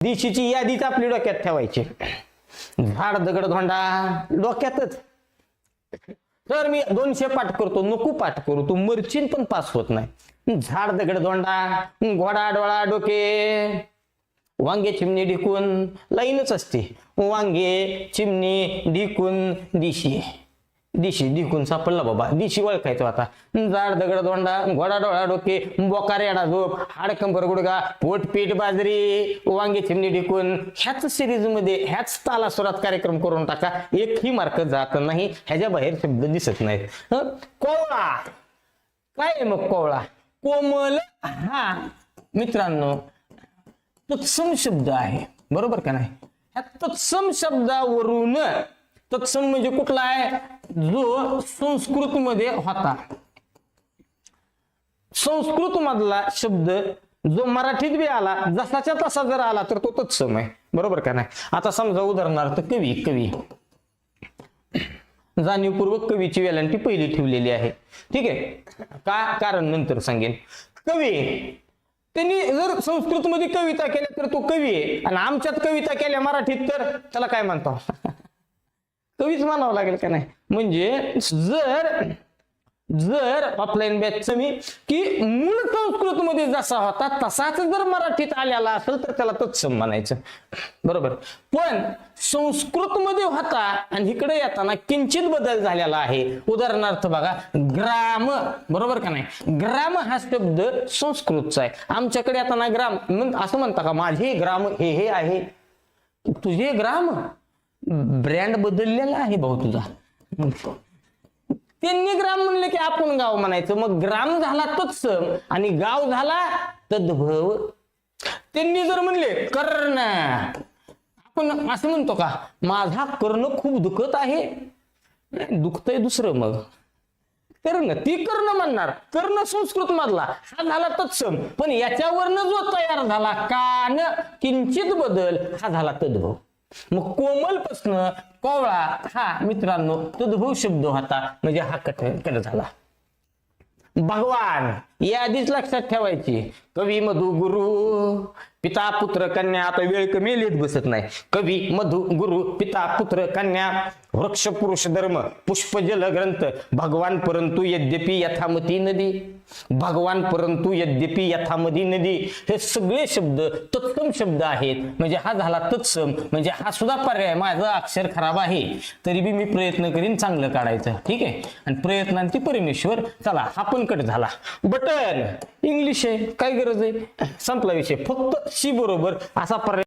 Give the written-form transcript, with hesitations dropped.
दिशीची यादीच आपली डोक्यात ठेवायची. झाड दगड धोंडा डोक्यातच. तर मी 200 पाठ करतो, नको पाठ करू, तू मर्चीन पण पास होत नाही. झाड दगड धोंडा, घोडा डोळा डोके, वांगे चिमणी ढिकून, लाईनच असते. वांगे चिमणी ढिकून दिशी, दिशी ढिकून सापडला बाबा, दिशी ओळखायचो आता. झाड दगड धोंडा, घोडा डोळा डोके, बोका रेडा झोप, हाडकंबर गुडगा, पोट पीठ बाजरी, वांगे चिमणी ढिकून, ह्याच सिरीज मध्ये ह्याच तालासुरात कार्यक्रम करून टाका. एकही मार्क जात नाही, ह्याच्या बाहेर शब्द दिसत नाहीत. कोवळा काय आहे मग? कोवळा कोमल. हा मित्रांनो तत्सम शब्द आहे, बरोबर का नाही? ह्या तत्सम शब्दावरून, तत्सम म्हणजे कुठला आहे? जो संस्कृत मध्ये होता. संस्कृत मधला शब्द जो मराठीत बी आला, जसाच्या तसा जर आला तर तो तत्सम आहे, बरोबर का नाही? आता समजा उदाहरणार्थ कवी, कवी जाणीवपूर्वक कवीची वेलांटी पहिली ठेवलेली आहे, ठीक आहे का? कारण नंतर सांगेन. कवी त्यांनी जर संस्कृत मध्ये कविता केल्या तर तो कवी आहे, आणि आमच्यात कविता केल्या मराठीत तर त्याला काय म्हणतो? कवीच म्हणावं लागेल का नाही? म्हणजे जर ऑफलाईन बॅचचं मी की मूळ संस्कृत मध्ये जसा होता तसाच जर मराठीत आलेला असेल तर त्याला तत्सम म्हणायचं, बरोबर. पण संस्कृत मध्ये होता आणि इकडे येताना किंचित बदल झालेला आहे. उदाहरणार्थ बघा, ग्राम, बरोबर का नाही? ग्राम हा शब्द संस्कृतचा आहे. आमच्याकडे येताना ग्राम असं म्हणता का? माझे ग्राम हे आहे, तुझे ग्राम ब्रँड बदललेला आहे भाऊ तुझा. त्यांनी ग्राम म्हणले की आपण गाव म्हणायचं. मग ग्राम झाला तत्सम आणि गाव झाला तद्भव. त्यांनी जर म्हणले कर्ण, आपण असं म्हणतो का? माझा कर्ण खूप दुखत आहे, दुखतंय दुसरं, मग कर्ण, ती कर्ण म्हणणार. कर्ण संस्कृत मधला हा झाला तत्सम, पण याच्यावरनं जो तयार झाला कान, किंचित बदल, हा झाला तद्भव. मग कोमल पासन कोवळा हा मित्रांनो तद्भव शब्द होता, म्हणजे हा कट झाला. भगवान या आधीच लक्षात ठेवायची. कवी मधु गुरु पिता पुत्र कन्या. आता वेळ कमी लिहित बसत नाही. कवी मधु गुरु पिता पुत्र कन्या, वृक्ष पुरुष धर्म पुष्प जल ग्रंथ, भगवान परंतु यद्यपि यथामती नदी, भगवान परंतु यद्यपि यथामती नदी. हे सगळे शब्द तत्सम शब्द आहेत. म्हणजे हा झाला तत्सम, म्हणजे हा सुद्धा पर्याय. माझं अक्षर खराब आहे तरी बी मी प्रयत्न करीन चांगलं काढायचं, ठीक आहे. आणि प्रयत्नांती परमेश्वर. चला हा पण कट झाला. बटन इंग्लिश आहे, काय गरज आहे? संपला विषय. फक्त शी बरोबर असा पर्याय